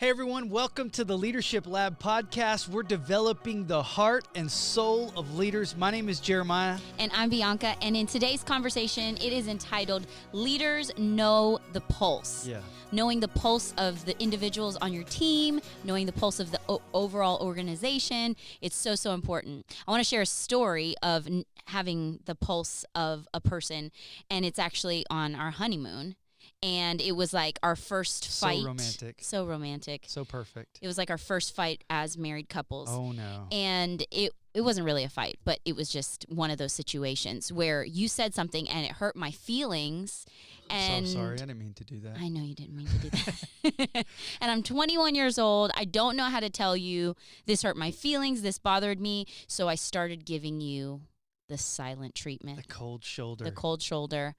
Hey everyone, welcome to the Leadership Lab podcast. We're developing the heart and soul of leaders. My name is Jeremiah. And I'm Bianca, and in today's conversation, it is entitled, Leaders Know the Pulse. Yeah. Knowing the pulse of the individuals on your team, knowing the pulse of the overall organization. It's so important. I want to share a story of having the pulse of a person, and it's actually on our honeymoon. And it was like our first fight. So romantic. So romantic. So perfect. It was like our first fight as married couples. Oh, no. And it wasn't really a fight, but it was just one of those situations where you said something and it hurt my feelings. And so sorry. I didn't mean to do that. I know you didn't mean to do that. And I'm 21 years old. I don't know how to tell you this hurt my feelings. This bothered me. So I started giving you the silent treatment. The cold shoulder. The cold shoulder.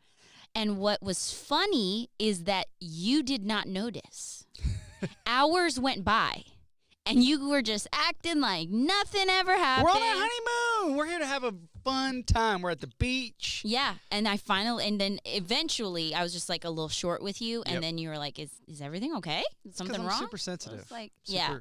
And what was funny is that you did not notice. Hours went by, and you were just acting like nothing ever happened. We're on our honeymoon. We're here to have a fun time. We're at the beach. Yeah, and then eventually, I was just like a little short with you, and then you were like, "Is everything okay? Is something wrong?" I'm super sensitive. I was like, super. yeah.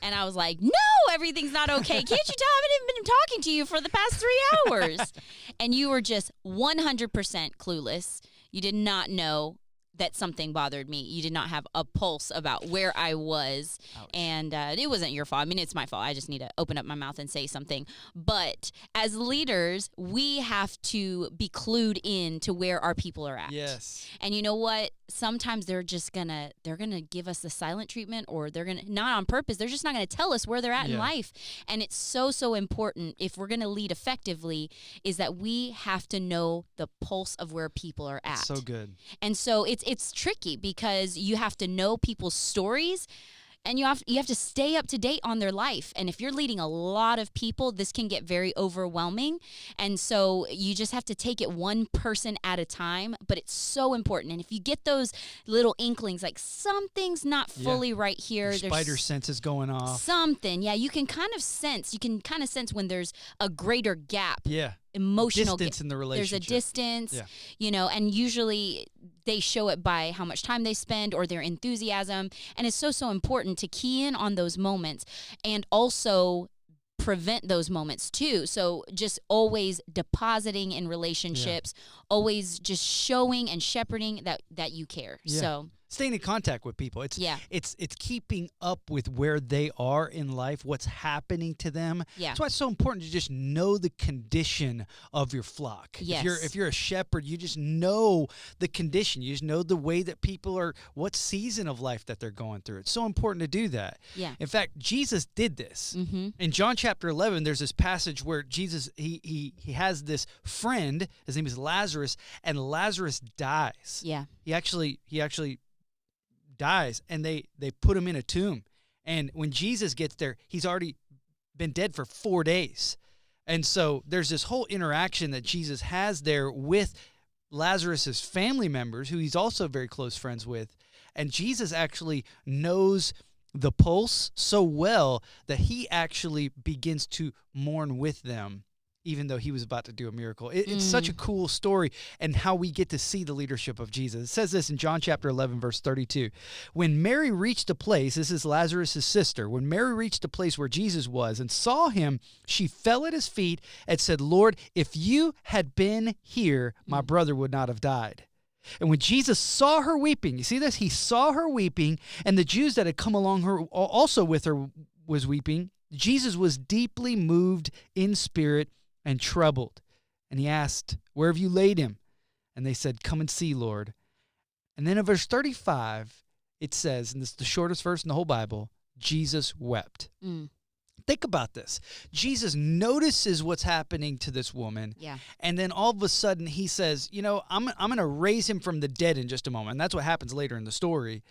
And I was like, no, everything's not okay. Can't you tell? I haven't even been talking to you for the past 3 hours. And you were just 100% clueless. You did not know that something bothered me. You did not have a pulse about where I was. Ouch. And it wasn't your fault. I mean, it's my fault. I just need to open up my mouth and say something. But as leaders, we have to be clued in to where our people are at. Yes. And you know what? Sometimes they're gonna give us the silent treatment, or they're gonna, not on purpose, they're just not gonna tell us where they're at in life. And it's so important, if we're gonna lead effectively, is that we have to know the pulse of where people are at. So good. And so it's tricky because you have to know people's stories, and you have to stay up to date on their life. And if you're leading a lot of people, this can get very overwhelming. And so you just have to take it one person at a time. But it's so important. And if you get those little inklings, like something's not fully right here. Your spider sense is going off. Something. Yeah, you can kind of sense when there's a greater gap. Yeah. Emotional distance in the relationship. There's a distance, and usually they show it by how much time they spend or their enthusiasm. And it's so important to key in on those moments and also prevent those moments too. So just always depositing in relationships, always just showing and shepherding that you care. Yeah. So staying in contact with people. It's keeping up with where they are in life, what's happening to them. Yeah. That's why it's so important to just know the condition of your flock. Yes. If you're a shepherd, you just know the condition. You just know the way that people are, what season of life that they're going through. It's so important to do that. Yeah. In fact, Jesus did this. Mm-hmm. In John chapter 11, there's this passage where Jesus, he has this friend, his name is Lazarus, and Lazarus dies. Yeah. He actually dies, and they put him in a tomb. And when Jesus gets there, he's already been dead for 4 days. And so there's this whole interaction that Jesus has there with Lazarus's family members, who he's also very close friends with. And Jesus actually knows the pulse so well that he actually begins to mourn with them, even though he was about to do a miracle. It's such a cool story, and how we get to see the leadership of Jesus. It says this in John chapter 11, verse 32. When Mary reached a place, this is Lazarus' sister, when Mary reached a place where Jesus was and saw him, she fell at his feet and said, "Lord, if you had been here, my brother would not have died." And when Jesus saw her weeping, you see this? He saw her weeping, and the Jews that had come along her also with her was weeping. Jesus was deeply moved in spirit and troubled. And he asked, "Where have you laid him?" And they said, "Come and see, Lord." And then in verse 35, it says, and this is the shortest verse in the whole Bible, Jesus wept. Think about this. Jesus notices what's happening to this woman. Yeah. And then all of a sudden he says, I'm going to raise him from the dead in just a moment. And that's what happens later in the story.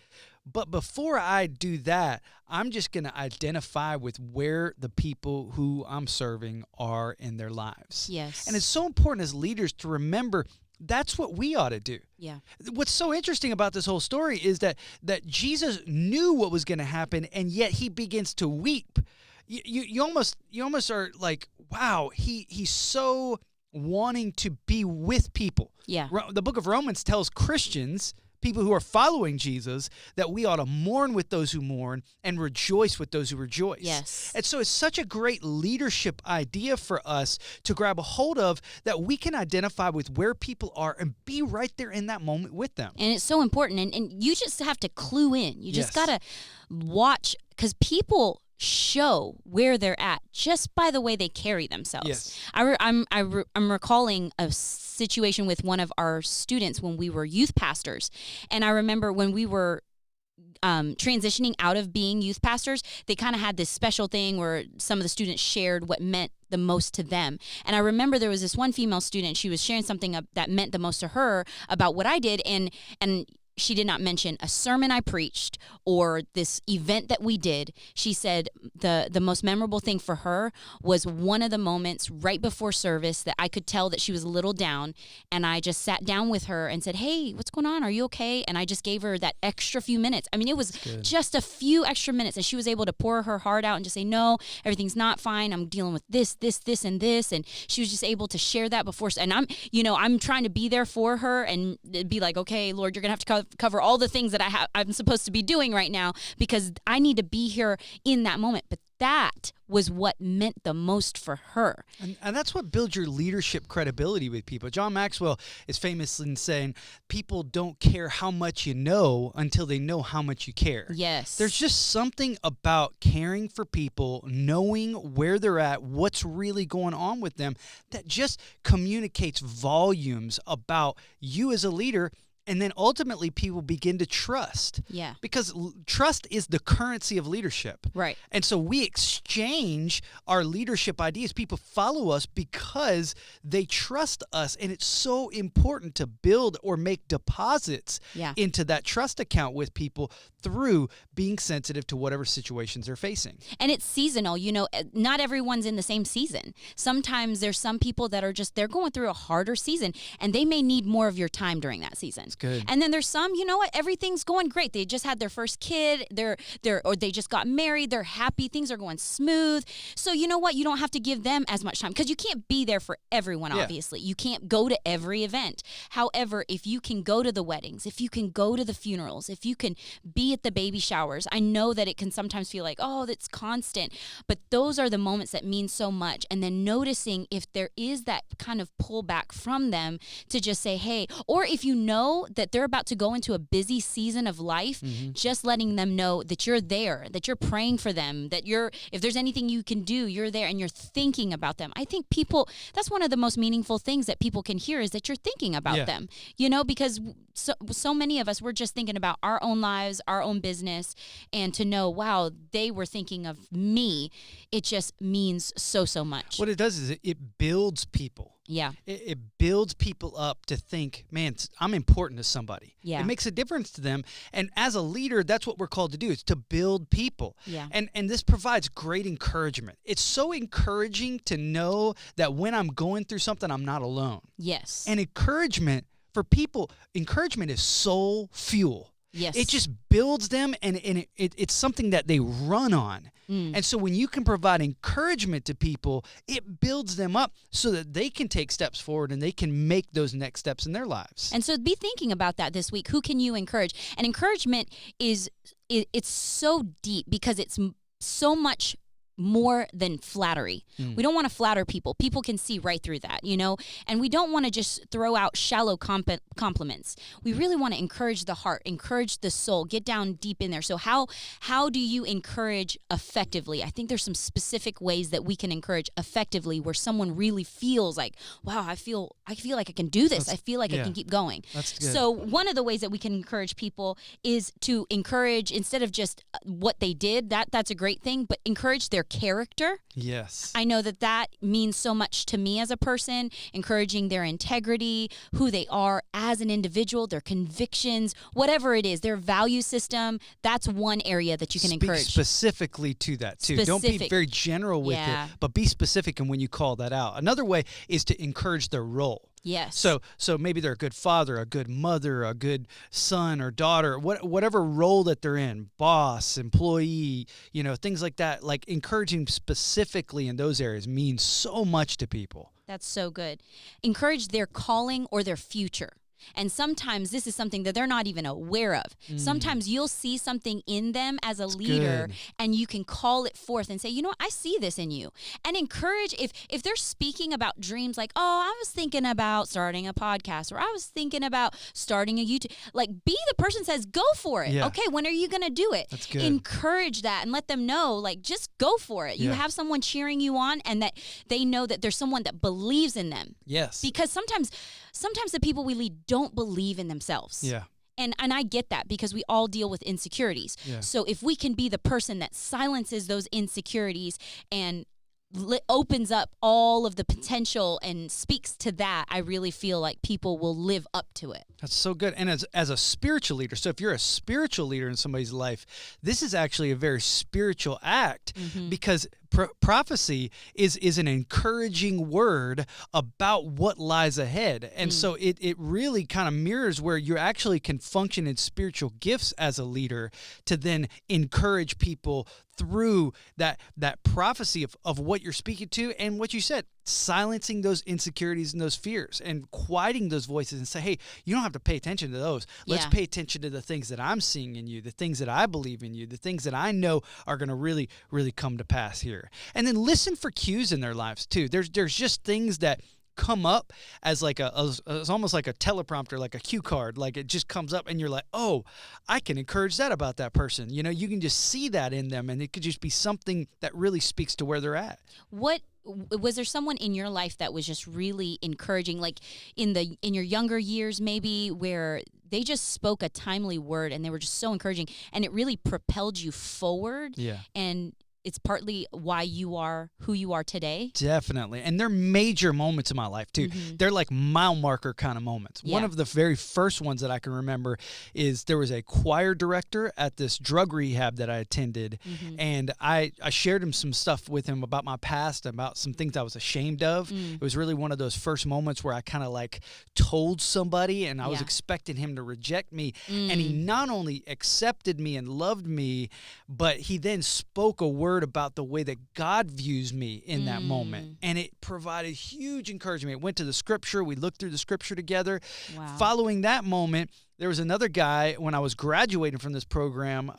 But before I do that, I'm just going to identify with where the people who I'm serving are in their lives. Yes. And it's so important as leaders to remember that's what we ought to do. Yeah. What's so interesting about this whole story is that Jesus knew what was going to happen, and yet he begins to weep. You almost are like, wow, he's so wanting to be with people. Yeah. The book of Romans tells Christians, people who are following Jesus, that we ought to mourn with those who mourn and rejoice with those who rejoice. Yes. And so it's such a great leadership idea for us to grab a hold of, that we can identify with where people are and be right there in that moment with them. And it's so important. And you just have to clue in. You just Yes. got to watch, because people show where they're at just by the way they carry themselves. Yes. I'm recalling a situation with one of our students when we were youth pastors. And I remember when we were transitioning out of being youth pastors, they kind of had this special thing where some of the students shared what meant the most to them. And I remember there was this one female student, she was sharing something that meant the most to her about what I did, and she did not mention a sermon I preached or this event that we did. She said the most memorable thing for her was one of the moments right before service that I could tell that she was a little down, and I just sat down with her and said, "Hey, what's going on? Are you okay?" And I just gave her that extra few minutes. I mean, it was just a few extra minutes, and she was able to pour her heart out and just say, "No, everything's not fine. I'm dealing with this, and this." And she was just able to share that before. And I'm trying to be there for her and be like, "Okay, Lord, you're going to have to cover all the things that I'm supposed to be doing right now, because I need to be here in that moment." But that was what meant the most for her. And that's what builds your leadership credibility with people. John Maxwell is famous in saying, people don't care how much you know until they know how much you care. Yes. There's just something about caring for people, knowing where they're at, what's really going on with them, that just communicates volumes about you as a leader. And then ultimately people begin to trust. Yeah. Because trust is the currency of leadership. Right. And so we exchange our leadership ideas. People follow us because they trust us. And it's so important to build or make deposits into that trust account with people through being sensitive to whatever situations they're facing. And it's seasonal. Not everyone's in the same season. Sometimes there's some people that are they're going through a harder season, and they may need more of your time during that season. Good. And then there's some, everything's going great. They just had their first kid, or they just got married, they're happy, things are going smooth. So you know what? You don't have to give them as much time, because you can't be there for everyone, obviously. You can't go to every event. However, if you can go to the weddings, if you can go to the funerals, if you can be at the baby showers, I know that it can sometimes feel like, oh, that's constant, but those are the moments that mean so much. And then noticing if there is that kind of pullback from them to just say, hey, or if you know that they're about to go into a busy season of life, just letting them know that you're there, that you're praying for them, that if there's anything you can do, you're there and you're thinking about them. I think that's one of the most meaningful things that people can hear, is that you're thinking about them, because so many of us, we're just thinking about our own lives, our own business, and to know, wow, they were thinking of me, it just means so much. What it does is it builds people. Yeah. It builds people up to think, man, I'm important to somebody. Yeah. It makes a difference to them. And as a leader, that's what we're called to do, is to build people. Yeah. And this provides great encouragement. It's so encouraging to know that when I'm going through something, I'm not alone. Yes. And encouragement for people, encouragement is soul fuel. Yes. It just builds them, and it's something that they run on. And so when you can provide encouragement to people, it builds them up so that they can take steps forward and they can make those next steps in their lives. And so be thinking about that this week. Who can you encourage? And encouragement it's so deep, because it's so much more than flattery. We don't want to flatter people. People can see right through that, and we don't want to just throw out shallow compliments. We really want to encourage the heart, encourage the soul, get down deep in there. So how do you encourage effectively? I think there's some specific ways that we can encourage effectively, where someone really feels like, wow, I feel like I can do this. I feel like I can keep going. That's good. So one of the ways that we can encourage people is to encourage, instead of just what they did, that's a great thing, but encourage their character. Yes. I know that means so much to me as a person, encouraging their integrity, who they are as an individual, their convictions, whatever it is, their value system. That's one area that you can encourage. Speak specifically to that too. Don't be very general with it, but be specific in when you call that out. Another way is to encourage their role. Yes. So maybe they're a good father, a good mother, a good son or daughter, whatever role that they're in, boss, employee, things like that. Like, encouraging specifically in those areas means so much to people. That's so good. Encourage their calling or their future. And sometimes this is something that they're not even aware of. Sometimes you'll see something in them as a leader, good. and you can call it forth and say, you know what, I see this in you. And encourage, if they're speaking about dreams like, oh, I was thinking about starting a podcast, or I was thinking about starting a YouTube, like be the person that says, go for it. Yeah. Okay, when are you going to do it? That's good. Encourage that and let them know, like, just go for it. You Yeah. have someone cheering you on, and that they know that there's someone that believes in them. Yes. Because sometimes the people we lead don't believe in themselves. Yeah. And I get that, because we all deal with insecurities. Yeah. So if we can be the person that silences those insecurities and opens up all of the potential and speaks to that, I really feel like people will live up to it. That's so good. And as a spiritual leader, so if you're a spiritual leader in somebody's life, this is actually a very spiritual act, because prophecy is an encouraging word about what lies ahead. And so it really kind of mirrors where you actually can function in spiritual gifts as a leader to then encourage people through that prophecy of what you're speaking to, and what you said, silencing those insecurities and those fears and quieting those voices and say, hey, you don't have to pay attention to those. Let's pay attention to the things that I'm seeing in you, the things that I believe in you, the things that I know are going to really, really come to pass here. And then listen for cues in their lives too. There's just things that come up as like it's almost like a teleprompter, like a cue card. Like it just comes up and you're like, oh, I can encourage that about that person. You know, you can just see that in them, and it could just be something that really speaks to where they're at. What was there someone in your life that was just really encouraging, like in your younger years maybe, where they just spoke a timely word and they were just so encouraging and it really propelled you forward? Yeah. And it's partly why you are who you are today? Definitely. And they're major moments in my life, too. They're like mile marker kind of moments. Yeah. One of the very first ones that I can remember is there was a choir director at this drug rehab that I attended, and I shared him some stuff with him about my past, about some things I was ashamed of. It was really one of those first moments where I kind of like told somebody, and I was expecting him to reject me. And he not only accepted me and loved me, but he then spoke a word about the way that God views me in that moment. And it provided huge encouragement. It went to the scripture. We looked through the scripture together. Wow. Following that moment, there was another guy when I was graduating from this program.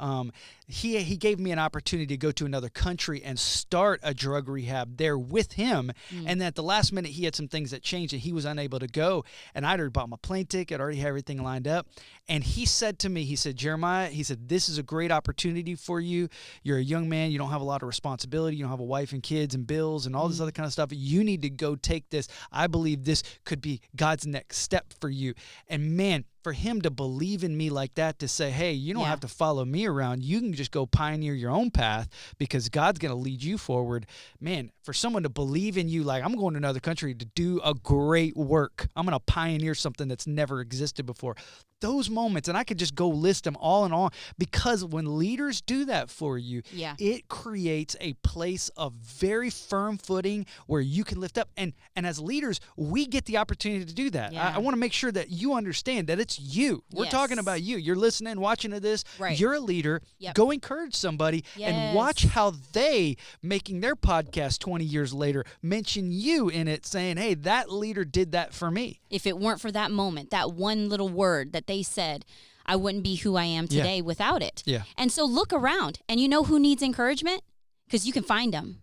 He gave me an opportunity to go to another country and start a drug rehab there with him. And then at the last minute, he had some things that changed and he was unable to go. And I'd already bought my plane ticket, already had everything lined up. And he said to me, he said, Jeremiah, he said, this is a great opportunity for you. You're a young man. You don't have a lot of responsibility. You don't have a wife and kids and bills and all this other kind of stuff. You need to go take this. I believe this could be God's next step for you. And man, for him to believe in me like that, to say, hey, you don't have to follow me around. You can just go pioneer your own path because God's going to lead you forward. Man, for someone to believe in you, like I'm going to another country to do a great work. I'm going to pioneer something that's never existed before. Those moments, and I could just go list them all and all, because when leaders do that for you, it creates a place of very firm footing where you can lift up. And as leaders, we get the opportunity to do that. I want to make sure that you understand that it's you. We're talking about you. You're listening, watching to this. Right. You're a leader. Go encourage somebody and watch how they, making their podcast 20 years later, mention you in it, saying, hey, that leader did that for me. If it weren't for that moment, that one little word that they said, I wouldn't be who I am today without it. Yeah. And so look around, and you know who needs encouragement? Because you can find them.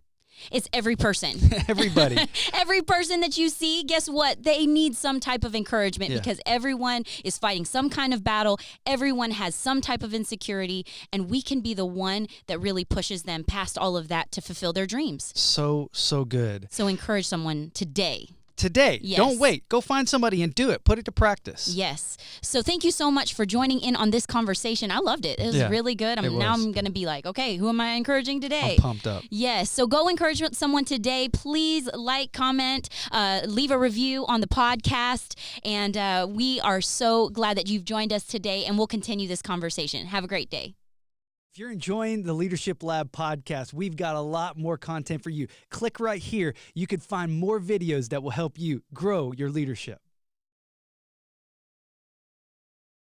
It's every person. Everybody. Every person that you see, guess what? They need some type of encouragement because everyone is fighting some kind of battle. Everyone has some type of insecurity, and we can be the one that really pushes them past all of that to fulfill their dreams. So good. So encourage someone today. Yes. Don't wait. Go find somebody and do it. Put it to practice. Yes. So thank you so much for joining in on this conversation. I loved it. It was really good. Now I'm going to be like, okay, who am I encouraging today? I'm pumped up. Yes. So go encourage someone today. Please like, comment, leave a review on the podcast. And we are so glad that you've joined us today, and we'll continue this conversation. Have a great day. If you're enjoying the Leadership Lab podcast, we've got a lot more content for you. Click right here. You can find more videos that will help you grow your leadership.